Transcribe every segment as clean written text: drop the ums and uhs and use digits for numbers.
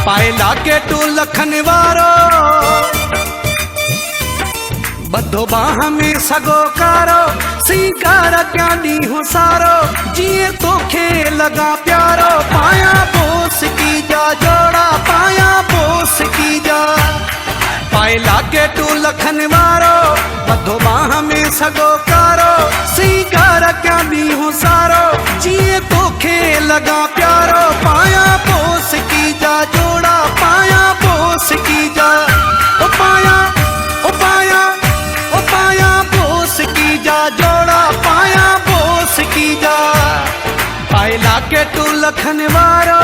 पायला के टू लखन वारो बद्धो बाह में सगो कारो सिंगार क्या दी हो सारो जिए तो खेल लगा प्यारो पाया बोस की जा जोड़ा पाया बोस की जा पायला के टू लखन वारो बद्धो बाह में सगो कारो सिंगार क्या दी हो सारो जिए तो खेल लगा प्यारो पाया बोस की जा जोड़ा पाया बोस की जा ओ पाया ओ पाया ओ पाया बोस की जा जोड़ा पाया बोस की जा पायला के टू लखन वारो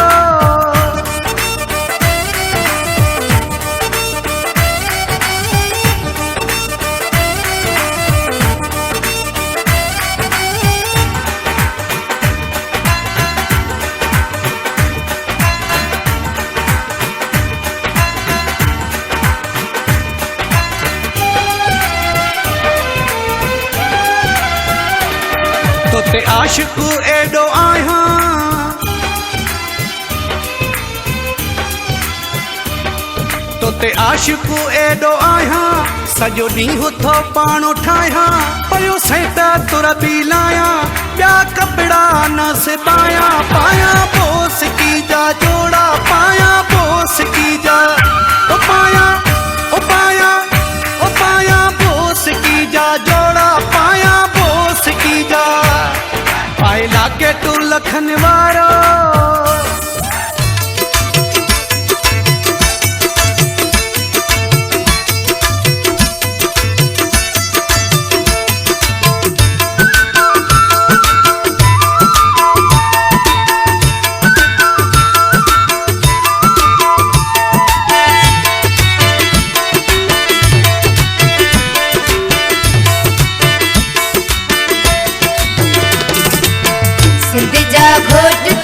तोते आशिकू एडो आया तोते आशिकू एडो आया सजो ॾींहुं थो पाण ठाहियां पयो सेटा तुर बि लाया ॿिया कपिड़ा न सिबाया पाया बोस की जा जोड़ा पाया बोस की जा ओ पाया ओ पाया ओ पाया बोस की जा जोड़ा पाया बोस की जा पायला के टू लखन वारो घोट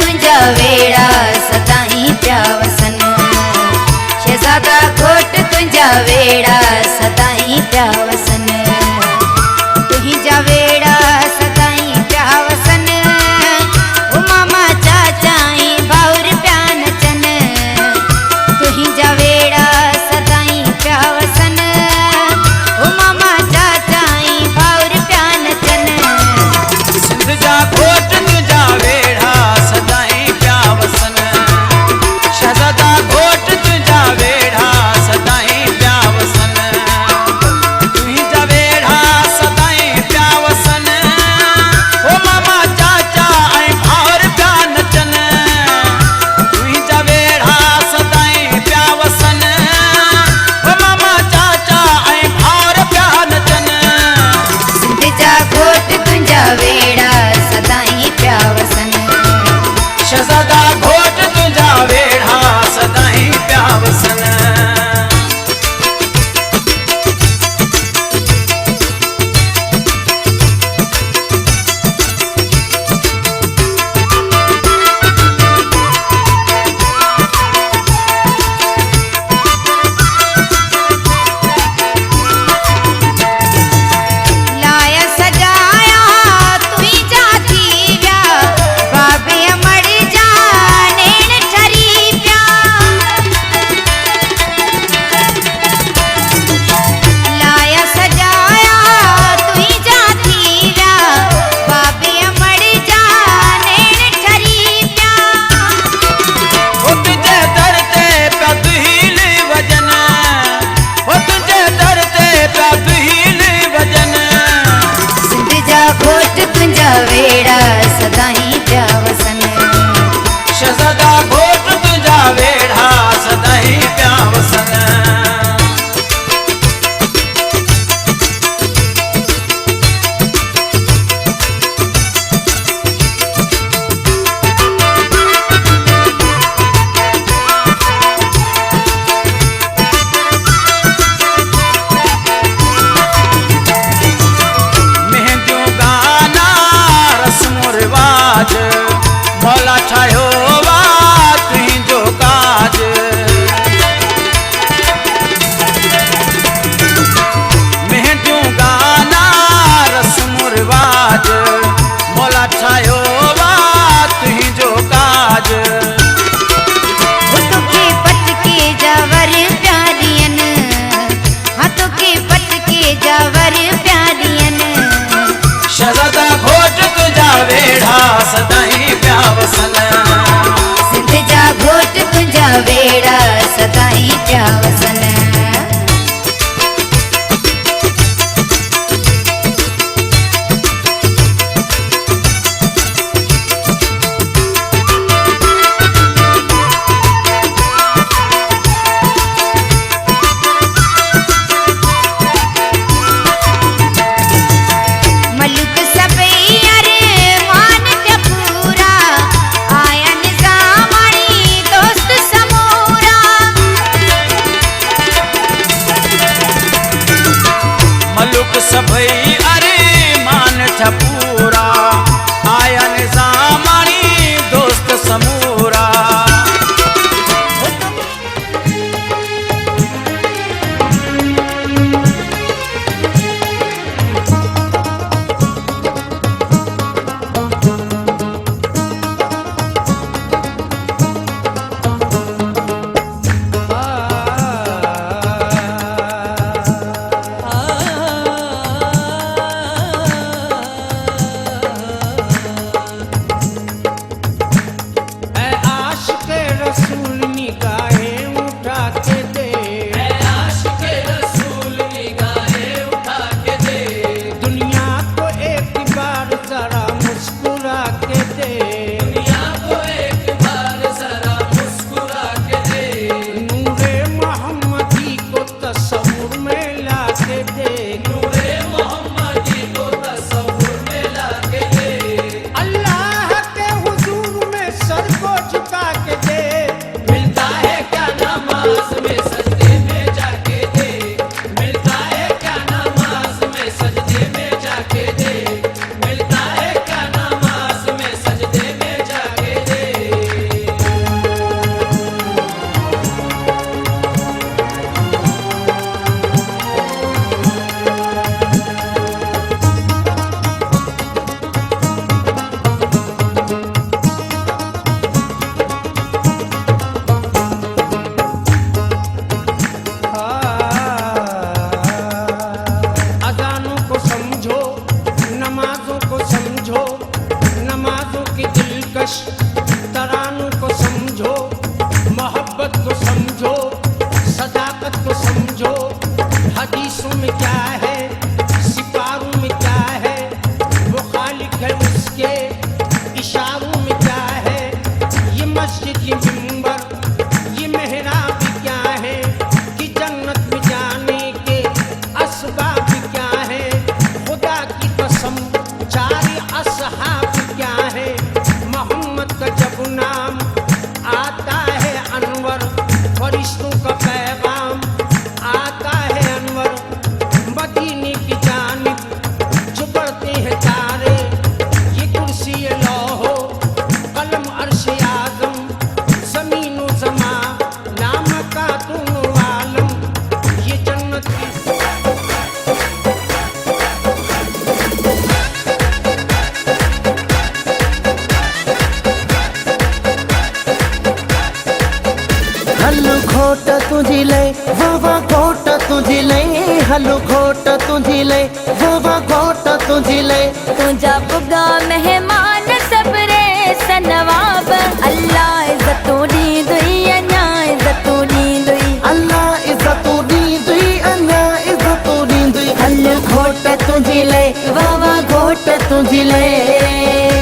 हल्लू खोट तुझी लय वावा खोट तुझी लय हल्लू खोट तुझी लय वावा खोट तुझी लय तुझा बुगा मेहमान सबरे सनवाब अल्लाह इज्जतों दी दुई अन्या इज्जतों दी दुई अल्लाह इज्जतों दी दुई अल्लाह इज्जतों दी दुई हल्लू खोट तुझी लय वावा खोट तुझी लय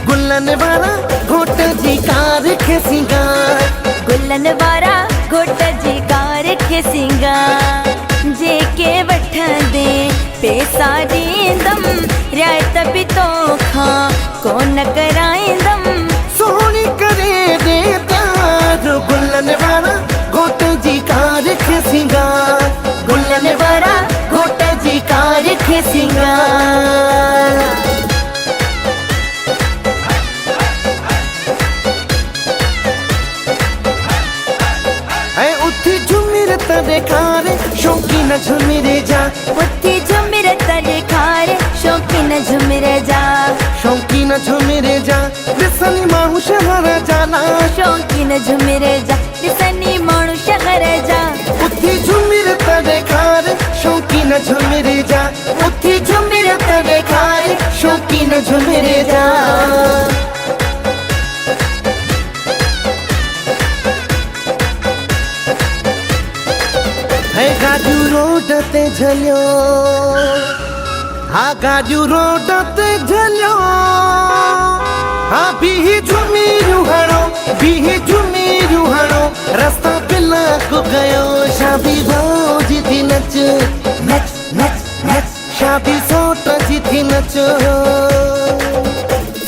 गुल्लन वारा घोट जी कार खे सिंगार गुल्लन वारा घोट जी कार खे सिंगार जेके वठ दे पैसा ॾींदम रियायत बि तोखां कोन कराईंदम सोनी करे दे प्यार गुल्लन वारा घोट जी कार खे सिंगार गुल्लन वारा घोट जी कार खे सिंगार ऐ उठी झुमिर त ॾेखार शौक़ीन झुमिर जा उथी झुमिर त ॾेखार शौक़ीन झुमिर जा शौक़ीन झुमिर जा ॾिसनी माण्हू शहर जा ना शौक़ीन झुमिर जा ॾिसनी माण्हू शहर जा उठी झुमिर त ॾेखार शौक़ीन झुमिर जा उठी झुमिर त ॾेखार शौक़ीन झुमिर जा है गाजू रोड ते झलियो हा गाजू रोड ते झलियो हा बीही झुमीरू हणो बीही झुमीरू हणो रास्ता बिलक गयो शादी भौजी थी नच नच नच नच शादी सोट जी थी नच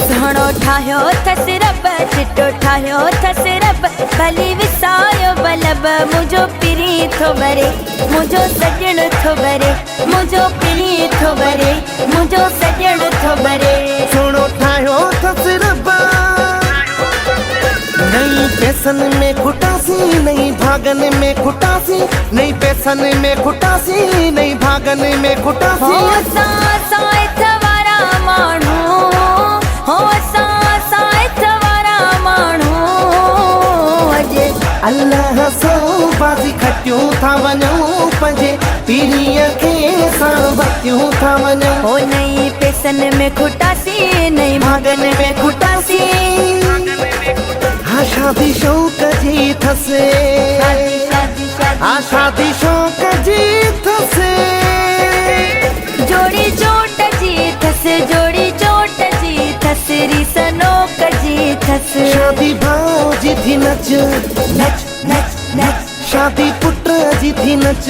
सुहिणो ठाहियो अथसि रब चिटो ठाहियो अथसि रब भली विसायो बलब मुंहिंजो पिरी थो भरे मुंहिंजो सॼण थो भरे मुंहिंजो पिरी थो भरे मुंहिंजो सॼण थो भरे सुहिणो ठाहियो अथसि रब नहीं पैसन में खुटासी नहीं भागन में खुटासी नहीं पैसन में खुटासी नहीं भागन में हो खुटासी साथ वारा माण्हू हो साथ वारा माण्हू अॼु अल्लाह सो बाज़ी खटियूं था वञूं पंहिंजे पीढ़ीअ खे सां वतियूं था वञूं हो नई पैसन में खुटासी नई भागन में खुटासी हाँ शादी शौक जी थसे शादी हाँ शादी शौक जी थसे जोड़ी चोट जी थस जोड़ी चोट जी थस रिसनो कजी थस शादी भाउजी थी नच नच नच नच शादी पुट जी थी नच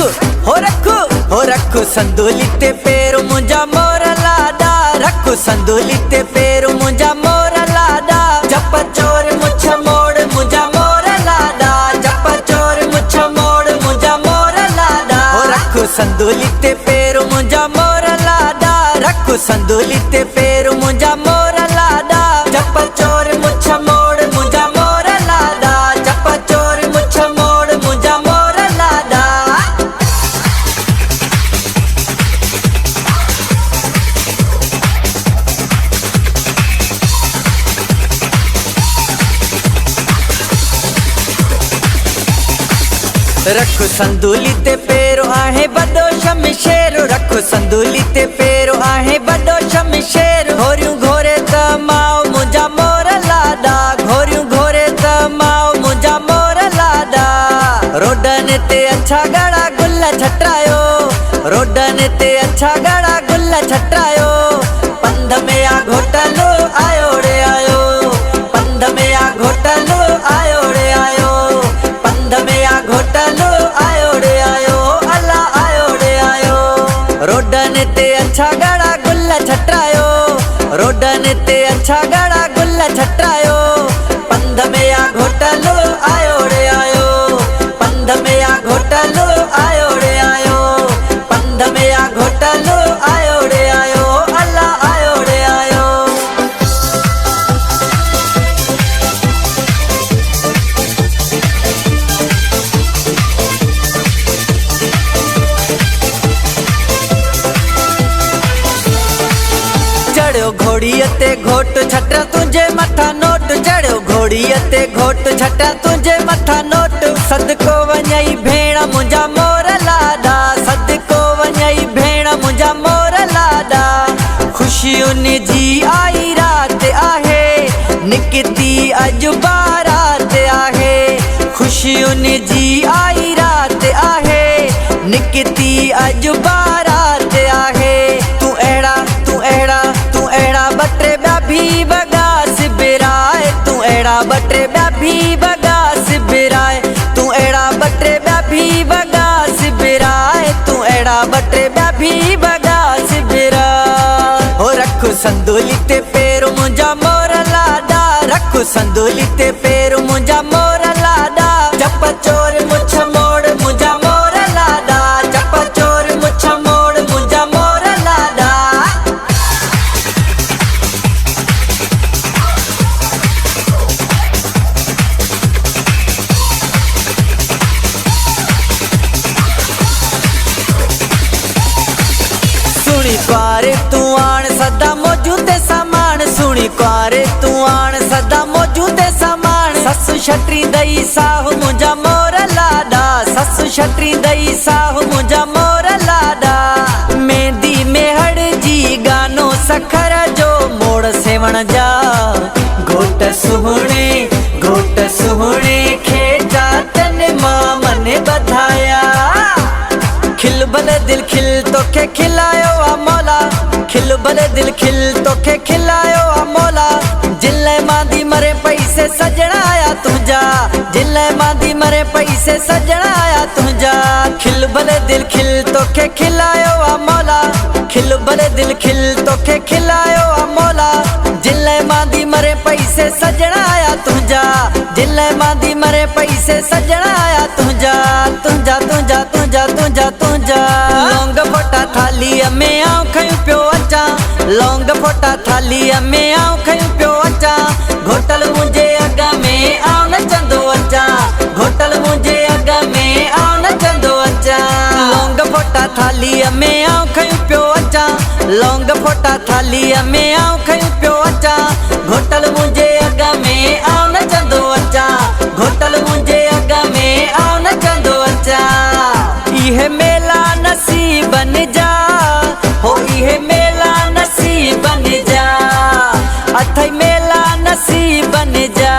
हो रखु संदूली ते पैर मुंजा मोर लादा, रखु संदूली ते पैर मुंजा मोर लादा, जप चोर मुछ मोड़ मुंजा मोर लादा, जप चोर मुछ मोड़ मुंजा मोर लादा। हो रखु संदूली ते पैर मुंजा मोर लादा, रखु संदूली ते पैर मुंजा मोर लादा, जप चोर मुछ मोड़ मुंजा मोर लादा, जप चोर मुछ मोड़ मुंजा मोर लादा। रखु संदूली ते पैर आहे बड़ो शमशेर, रखु संदूली ते पैर आहे बड़ो शमशेर। घोरियूं घोरे त माओ मुंजा मोर लादा, घोरियूं घोरे त माओ मुंजा मोर लादा। रोडन ते अच्छा गड़ा गुल छटायो, रोडन ते अच्छा गड़ा गुल छटायो, पंध में आ घोटलो आयो रे आयो, पंध में आ घोटलो आयो रे आयो, पंध में आ घोटलो आयो रे आयो, अल्लाह आयो रे आयो। रोडन ते अच्छा गड़ा गुल छटायो, रोडन ते अच्छा गड़ा गुल छटायो, पंध में आ घोटलो आयो रे आयो, पंध में आ घोटलो आयो रे आयो, पंध में आ घोटलो आयो रे आयो, अल्लाह आयो रे आयो। चढ़ो घोड़ी ते घोट छटा तुझे मथा नोट, चढ़ो घोड़ी ते घोट छटा तुझे मथा नोट। सदको वञई भेण मुंजा मोर लादा, सदको वञई भेण मुंजा मोर लादा। खुशियुनि जी आई रात आहे, निकती अॼु बारात आहे, खुशियुनि जी आई रात आहे, निकती अॼु बारात आहे। तू अहिड़ा तू अहिड़ा तू अहिड़ा बटे ॿिया भी वॻा सिबिराए, तू अहिड़ा बटे ॿिया भी वॻा सिबिराए, तू अहिड़ा बटे ॿिया भी वॻा सिबिराए, तू अहिड़ा बटे ॿिया भी वॻा सिबिराए। हो रखु संदूली ते पैर मुंजा मोर लादा, रखु संदूली ते पैर मुंजा मोर लादा, जप चोर मुछ मोड़ मुंजा मोर लादा, जप चोर मुछ मोड़ मुंजा मोर लादा। सुनी क्वारे तू आण सदा मौजूद सामान, सुनी क्वारे तू आण सदा मौजूद सामान। ससु छटरी दई साहु मुंजा मोर लादा, ससु छटरी दई साहु मुंजा मोर लादा। मेहंदी मेहड़ जी गानो सखर जो मोड़ सेवण जा, घोट सुहणे खे जातन मां मन बधाया। खिल भले दिल खिल तोखे खिलायो आ मौला, खिल भले दिल खिल तोखे खिलायो आ मौला। जिले मांदी मरे पैसे सजणा आया तुझा, जिले मांदी मरे पैसे सजणा आया तुझा। खिल भले दिल खिल तोखे खिलायो आ मौला, खिल भले दिल खिल तोखे खिलायो आ मौला। जिले मांदी मरे पैसे सजणा आया तुझा, जिले मांदी मरे पैसे सजणा आया तुझा, तुझा तुझा तुझा तुझा तुझा। लौंग फोटा थालीअ में आऊं खयूं पियो अचां, लौंग फोटा थालीअ में आऊं खयूं पियो अचां। घोटल मुंहिंजे अॻ में आऊं नचंदो अचां, घोटल मुंहिंजे अॻ में आऊं नचंदो अचां। लौंग फोटा थालीअ में आऊं खयूं पियो अचां, लौंग फोटा थालीअ में आऊं खयूं पियो अचां। घोटल मुंहिंजे अॻ में आऊं नचंदो अचां, घोटल मुंहिंजे अॻ में आऊं नचंदो अचां। इहे मेला नसीबन जा, हो इहे मेला नसीबन जा, अथई मेला नसीबन जा,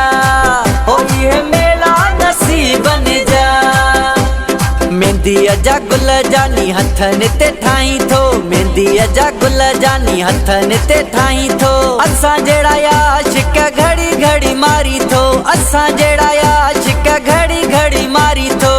हो इहे मेला नसीबन जा। मेहंदीअ जा गुल जानी हथनि ते ठाहीं थो, मेहंदीअ जा गुल जानी हथनि ते ठाहीं थो। असां जहिड़ा आशिक घड़ी घड़ी मारी थो, असां जहिड़ा आशिक घड़ी घड़ी मारी थो।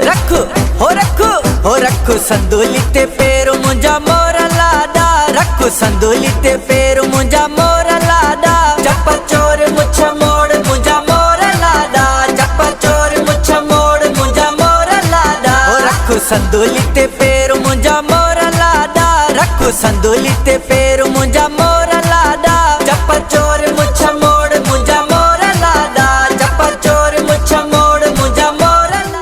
रखु हो रखु हो रखो संदूली ते पैर मुंजा मोर लादा, रखो संदूली ते पैर मुंजा मोर लादा, चप्पर चोर मुछ मोड़ मुंजा मोर लादा, चप्पर चोर मुछ मोड़ मुंजा मोर लादा, हो रखो संदूली ते पैर मुंजा मोर लादा, रखो संदूली ते पैर मुंजा मोर लादा, चप्पर चोर मुछ मोड़ मुंजा मोर लादा, चप्पर चोर मुछ मोड़ मुंजा मोर लादा।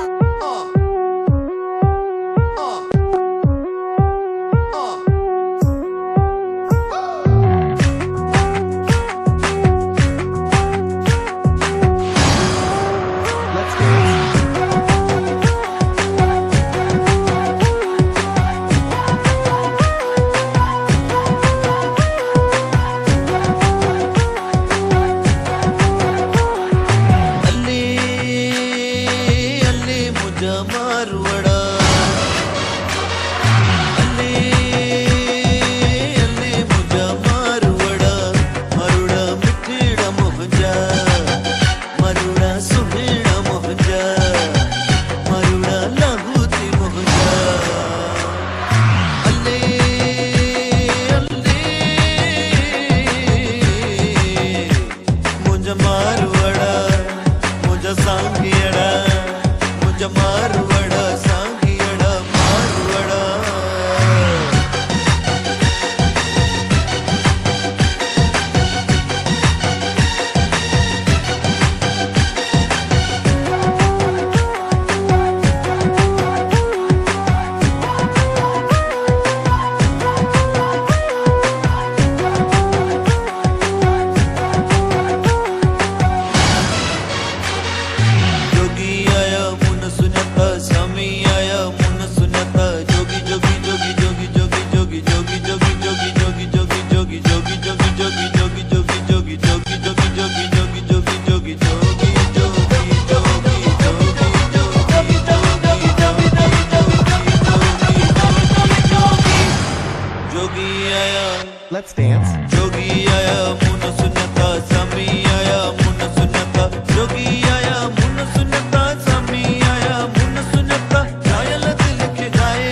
Let's dance. जोगी आया मुन सुनता स्वामी आया मुन सुनता जोगी आया मुन सुनता स्वामी आया मुन सुनता घायल दिल के गाए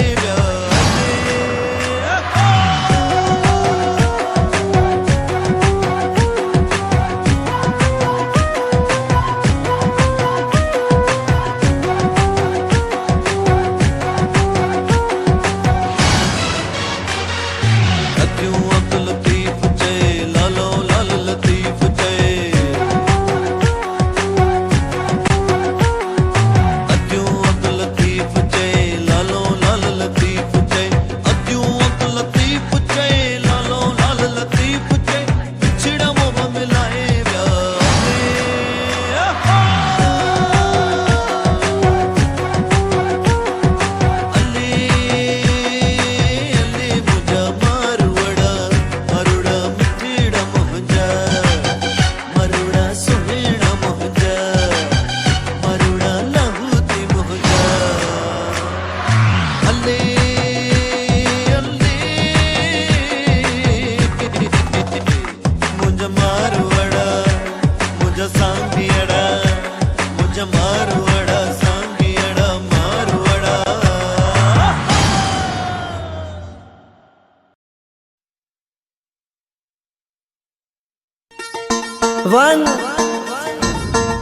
One,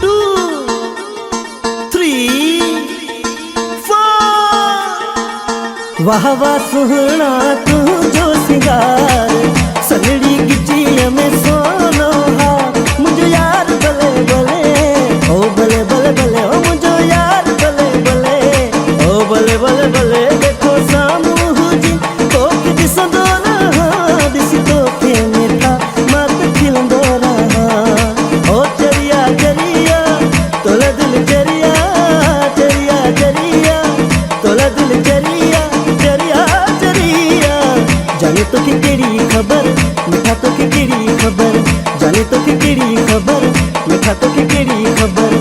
two, three, four. वाह वाह सुहना तू जो सिंगार सगड़ी गिचिया में सोनो हार मुझे यार बले बले ओ बले बले बले ओ मुझे यार बले बले ओ बले बले बले देखो सामू जी तो कि दिसंदो रहा दिसी तो के मेरा मत खिलंदो रहा ओ चरिया चरिया तोला दिल चरिया चरिया चरिया तोला दिल चरिया चरिया चरिया जाने तो कि केड़ी खबर मिठा तो कि केड़ी खबर जाने तो कि केड़ी खबर मिठा तो कि केड़ी खबर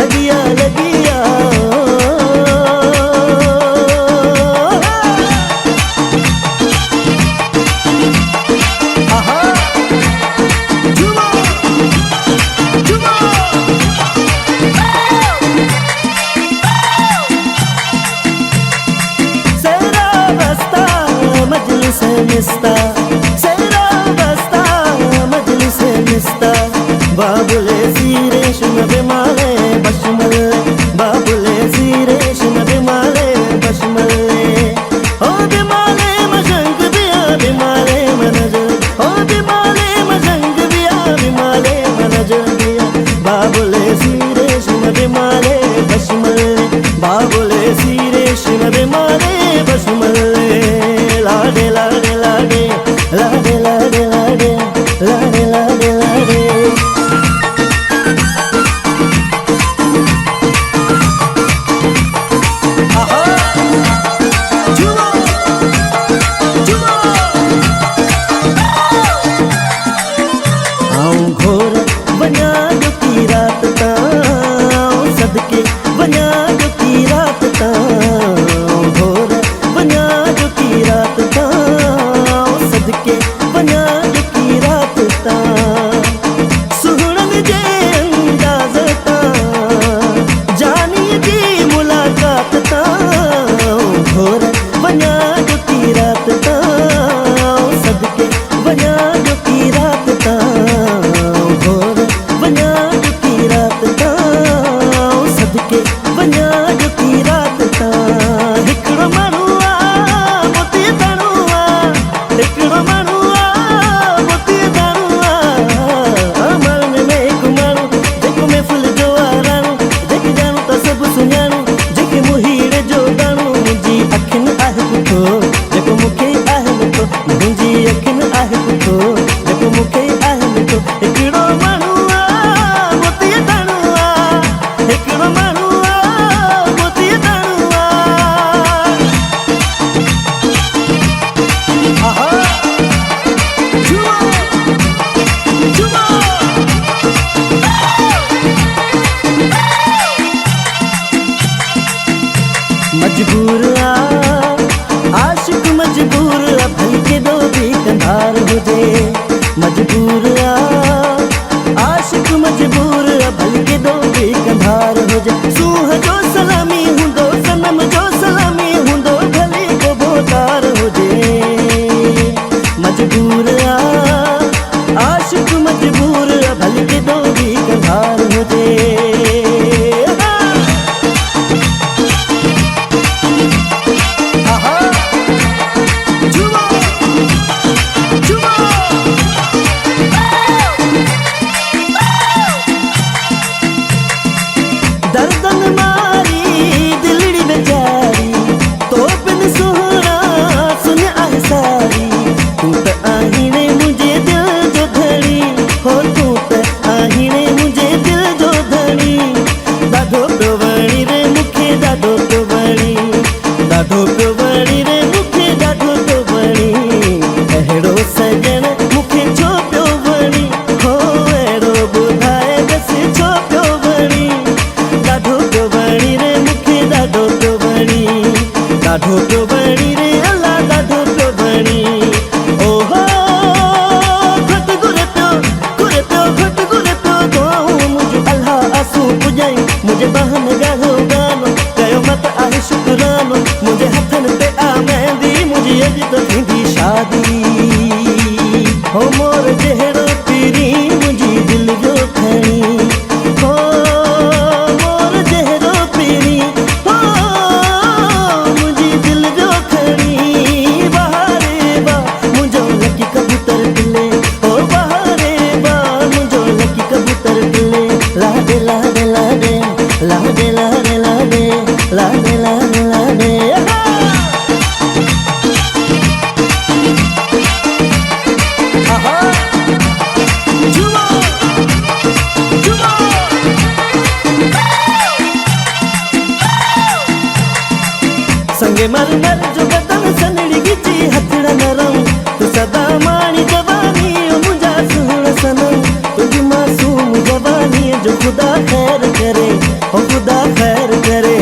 लगिया लगिया मजलिस मिस्ता सेरा बस्ता मजलिस मिस्ता बाबुले सीरेश नबी माले बशमल बाबुले सीरेश नबी माले बशमल ओ बिमाले मजंग बिया बिमाले मनजल ओ बिमाले मजंग बिया बिमाले मनजल बिया बाबुले सीरेश नबी माले बशमल बाबुले सीरेश नबी माले बशमल लाडे लाडे लाडे लाडे लाडे लाडे लाडे लाडे लाडे सदके बना जो की रात ता घोर बना जो की रात ता सदके बना जो की रात ता सुहणन जे अंदाज ता जानी जी मुलाकात ता घोर बना जो की रात ता सदके बना जो की रात ता घोर बना जो की रात ता सदके बना जो की रात ता हिकड़ो मानुआ मोती दानुआ हिकड़ो मानुआ मोती दानुआ अमल में एक मानु जेको में फुल जो आरानु जेके जानू त सब सुञाणू जेके मुहीड़े जो दाणू मुंहिंजी अखिन आहे पुठो जेको मूंखे आहे मिठो मुंहिंजी अखिन आहे पुठो जेको मूंखे आहे मिठो हिकड़ो मानुआ मोती दानुआ हिकड़ो मानुआ मोती दानुआ आहा जुआ जुआ मजबूर आशिक मजबूर भल के दो भी कंधार हो जे मजबूर आशिक मजबूर भल के दो भी कंधार हो जे सूह जो सलामी हूंदो सनम जो सलामी हूंदो भले को बोतार हो जे मजबूर आशिक मजबूर भल के दो भी कंधार हो जे दर्दन मारी दिलड़ी बेचारी तो बिन सुहरा सुन आहे सारी तू त आहीने मुझे दिल जो धड़ी हो तू त आहीने मुझे दिल जो धड़ी दाढो पियो वणी रे मूंखे दाढो पियो वणी दाढो पियो वणी रे मूंखे दाढो पियो वणी अहिड़ो सजण मूंखे छो पियो वणी हो अहिड़ो ॿुधाए बसि छो पियो वणी दाढो पियो वणी रे मूंखे दाढो पियो वणी दाढो पियो वणी रे अल्लाह दाढो पियो वणी ओहो घट घुरे पियो घट घुरे पियो दुआऊं मुंहिंजो अल्लाह आसूं पुॼाई मुंहिंजे बहन ॻाढ़ो गानो कयो मत आहे शुक्रानो मुंहिंजे हथनि ते आ मेहंदी मुंहिंजी अॼु त थींदी शादी हो मोर जहिड़ो पीरी मुंहिंजी दिलि जो खणी हो मोर जहिड़ो पीरी हो मुंहिंजी दिलि जो खणी बहारे बा मुंहिंजो लकी कबूतर दिले हो बहारे बा मुंहिंजो लकी कबूतर दिले लाडे लाडे लाडे लाडे लाडे लाडे लाडे लाडे लाडे आहा जुआ जुआ संगे मर मर जो बदन सनड़ी गिची हथड़ा नरम तू सदा माणी जवानी मुंहिंजा सुहिण सनम तुझी मासूम जवानी जो खुदा खैर करे हो खुदा खैर करे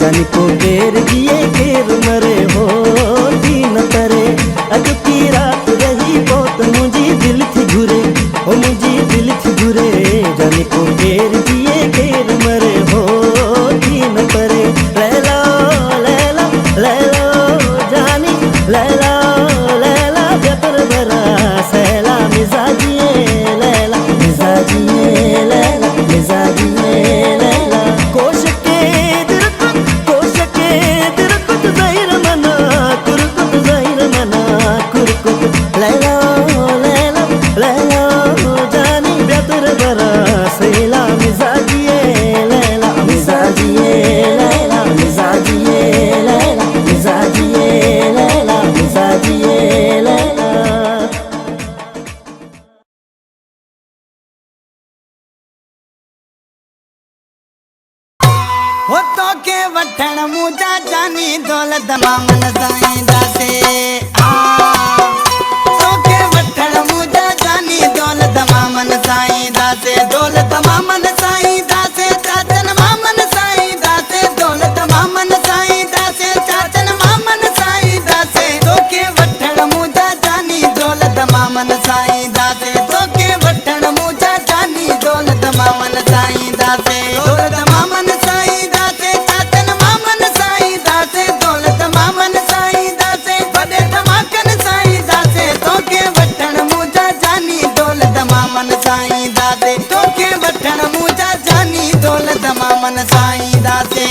जानी को केर जिए केर मरे हो जी न करे अॼु की रात रही बहुत मुंहिंजी दिल थी घुरे हो मुंहिंजी दिल थी घुरे जानी को केर जिए केर मरे हो जी न करे लैला लैला लैला जानी लैला लैला जानी दौलत मामन साईं दासे तोखे वठण मुंहिंजा जानी दौलत मामन साईं दासे दौलत मामन साईं दासे चाचन मामन साईं दासे दौलत मामन साईं दासे चाचन मामन साईं दासे तोखे वठण मुंहिंजा जानी दौलत मामन साईं दासे तोखे वठण मुंहिंजा जानी दौलत मामन साईं दासे दौलत मामन साईं दासे चाचन मामन साईं दासे दौलत मामन साईं दासे वॾे धमाकन साईं दासे तोखे वठण मुंहिंजा जानी दौलत मामन साईं दासे तोखे वठण मुंहिंजा जानी दौलत मामन साईं दासे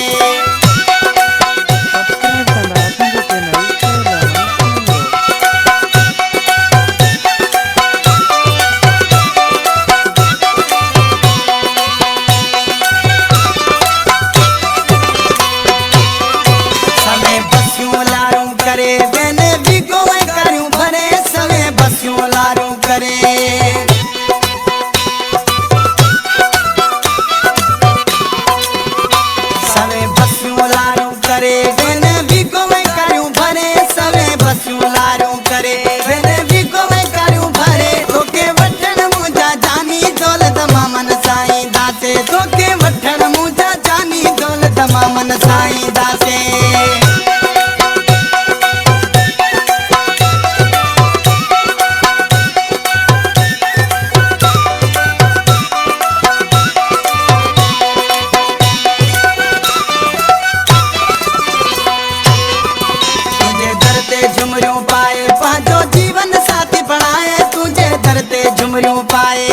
तोखे वठण मुंहिंजा जानी दौलत मामन साईं दासे तुझे दर ते झुमरियूं पाए पंहिंजो जीवन साथी बणाए तुझे दर ते झुमरियूं पाए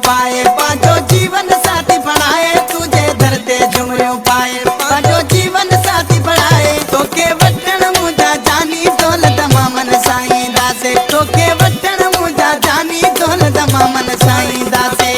पाए पांचो जीवन साथी बनाए तुझे धरते झुमरियूं पाए पांचो जीवन साथी बनाए तोखे वठण मुंहिंजा जानी दौलत मामन साईं दासे तोखे वठण मुंहिंजा जानी दौलत मामन साईं दासे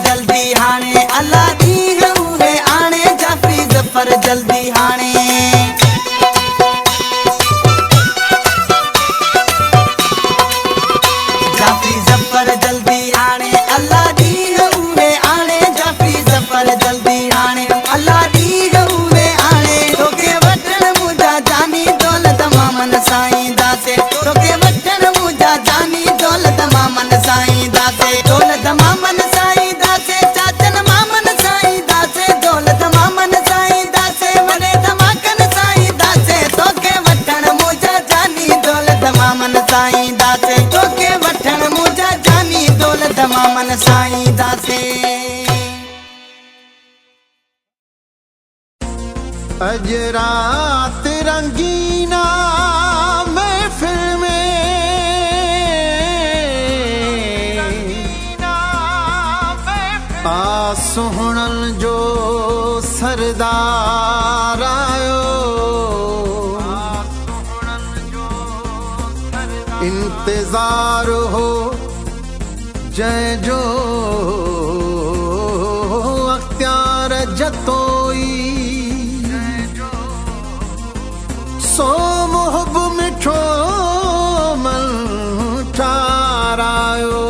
जल्दी हाणे अल्लाह ॾींहुं उहे आणे जाफ़री ज़फ़र जल्दी हाणे जाफ़री ज़फ़र जल्दी हाणे अल्लाह ॾींहुं उहे आणे जाफ़री ज़फ़र जल्दी हाणे अल्लाह ॾींहुं उहे आणे तोखे वठण मुंहिंजा जानी दौलत मामन साईं दासे तोखे वठण मुंहिंजा जानी दौलत मामन साईं दासे दौलत मामन साईं दासे चाचन मामन साईं दासे दौलत मामन साईं दासे वॾे धमाकन साईं दासे तोखे वठण मुंहिंजा जानी दौलत मामन साईं दासे तोखे वठण मुंहिंजा जानी दौलत मामन साईं दासे अज रात रंगीना महफिल में आ सुहणन जो सरदार आयो इंतजार हो जंहिंजो अख्तियार जतोई सो मुहब मिठो मन ठारायो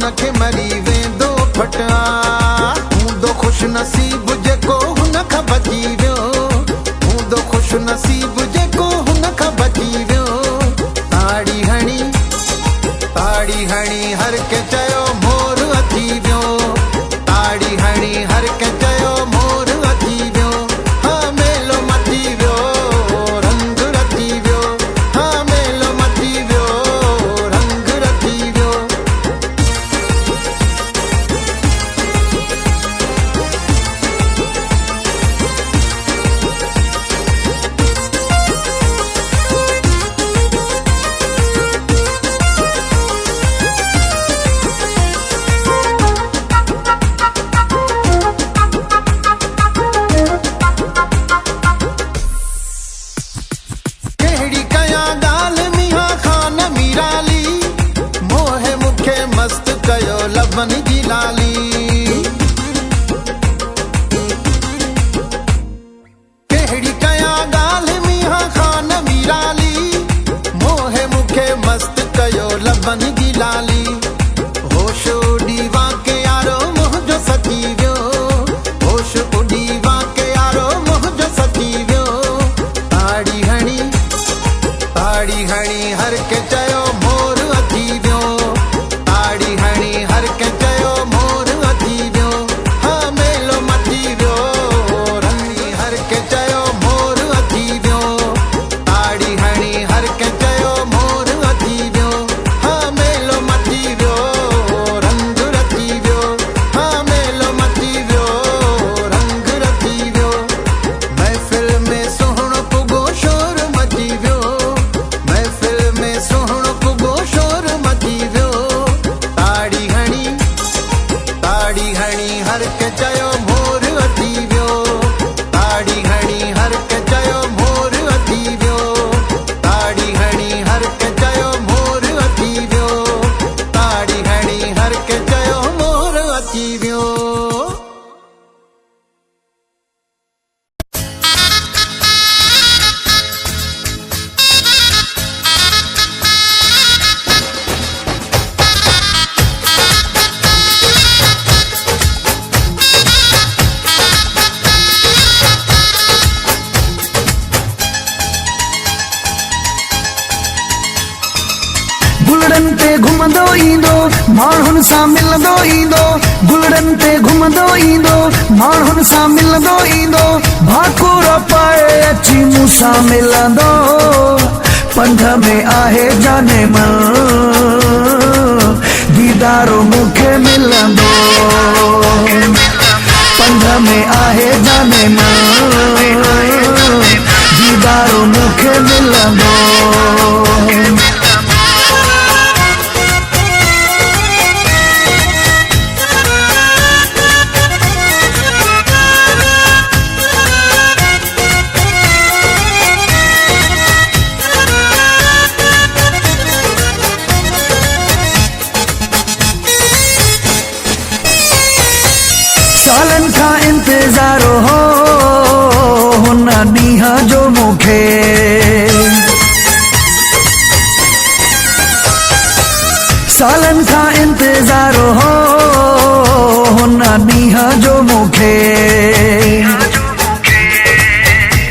हुनखे मरी वेंदो फटा हूंदो खुश नसीब जेको हुन खां बची वियो हूंदो खुश नसीब जेको हुन खां बची वियो ताड़ी हणी हर के चयो मोर अची वियो ताड़ी हणी हर के चयो मोर अची वियो हाँ मेलो मची वियो रंग रची वियो हाँ मेलो मची वियो रंग रची वियो कहिड़ी कयां ॻाल्हि मीहा ख़ान मीराली मोहे मूंखे मस्त कयो लबन जी लाली कहिड़ी कयां ॻाल्हि मीहा ख़ान मीराली मोहे मूंखे मस्त कयो लबन जी लाली होश उॾी वाके यारो मुंहिंजो सची वियो होश उॾी वाके यारो मुंहिंजो सची वियो ताड़ी हणी हर के चयो मोर अची वियो ताड़ी हणी हर के चयो मोर अची वियो हाँ मेलो मची वियो रंगी हर के चयो मोर अची वियो ताड़ी हणी हर के चयो मोर अची वियो हाँ मेलो मची वियो रंग रची वियो हाँ मेलो मची वियो रंग रची वियो महफिल में सुहिणो पुगो शोर मची वियो महफिल में सुहिणो पुगो शोर मची वियो ताड़ी हणी हर के चयो मोर अची वियो ताड़ी हणी हर के चयो मोर अची वियो ताड़ी हणी हर के चयो मोर अची वियो ताड़ी हणी हर के चयो मोर अची वियो गुलड़न ते घुमंदो ईंदो माण्हुनि सां मिलंदो ईंदो गुलड़न ते घुमंदो ईंदो माण्हुनि सां मिलंदो ईंदो भाकुर पाए अची मूंसां मिलंदो पंध में आहे जाने मन दीदारो मूंखे मिलंदो पंध में आहे जाने मन दीदारो मूंखे मिलंदो सालन का इंतजार हो हुन ॾींहं जो मूंखे सालन का इंतजार हो हुन ॾींहं जो मूंखे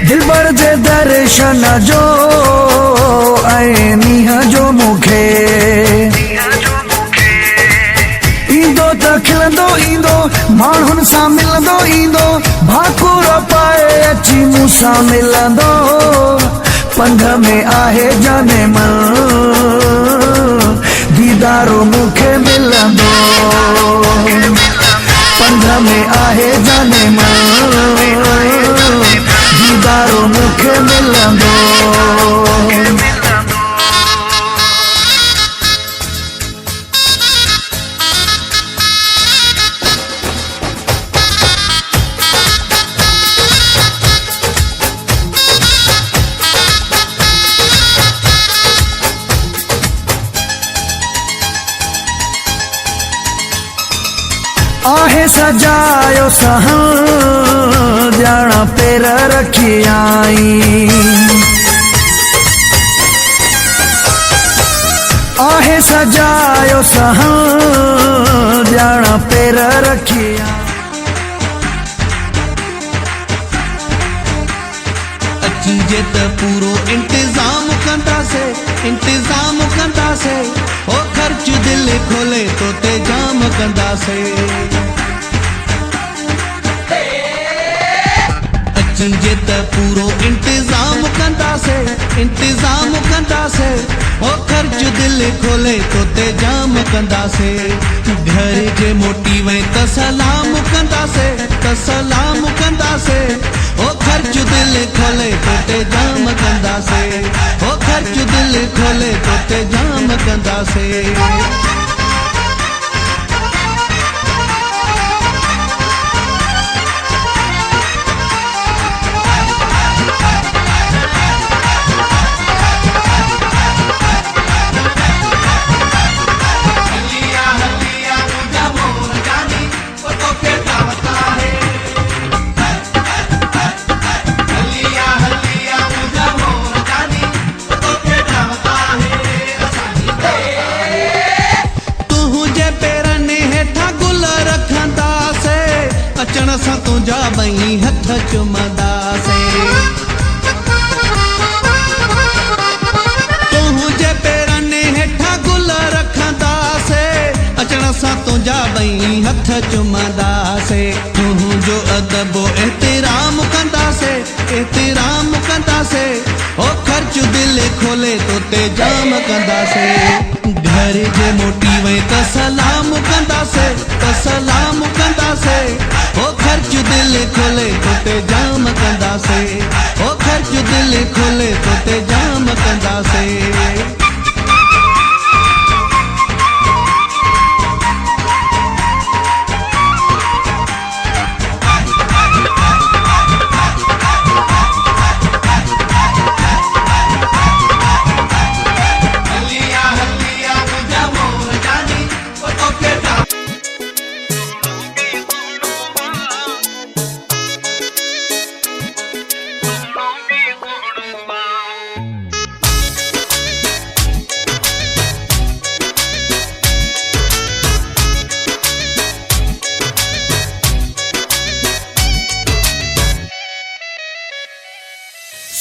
दिलबर जे दर्शन जो ऐं मींहं जो मूंखे ईंदो त खिलंदो ईंदो माण्हुनि सां मिलंदो ईंदो भाकुर पाए अची मूंसां मिलंदो पंध में आहे जाने मन दीदारो मूंखे मिलंदो पंध में आहे जाने मन दीदारो मूंखे मिलंदो आहे सजायो सहन ॼाणा पेर रखी आई आहे सजायो सहां ॼाणा पेर रखिया अचिजे त पूरो इंतजाम कंदासे ओ खर्च दिल खोले तो ते जाम कंदासे अचिजे त पूरो इंतजाम कंदासे ओ खर्च दिल खोले तो ते जाम कंदासे घर जे मोटी वे त सलाम कंदासे ओ खर्च दिल खोले तो ते जाम कंदासे ओ खर्च दिल खोले तो ते जाम कंदासे अचण सां तुंहिंजा ॿई हथ चुमंदासे तुंहिंजे पेरनि हेठां गुल रखंदासे अचण सां तुंहिंजा ॿई हथ चुमंदासे तुंहिंजो अदबो एहतराम कंदासे ओ खर्च दिल खोले तो ते जाम कंदासे घर जे मोटी वे त सलाम कंदासे ओ खर्च दिल खोले तो ते जाम कंदासे ओ खर्च दिल खोले तो ते जाम कंदासे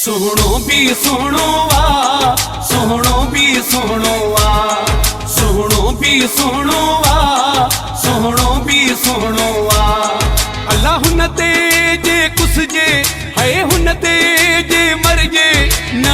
सोहणो भी सोहणो वा सोहणो भी सोहणो वा सोहणो भी सोहणो वा सोहणो भी सोहणो वा अल्लाह हुन ते जे कुसजे है हुन ते जे मरजे न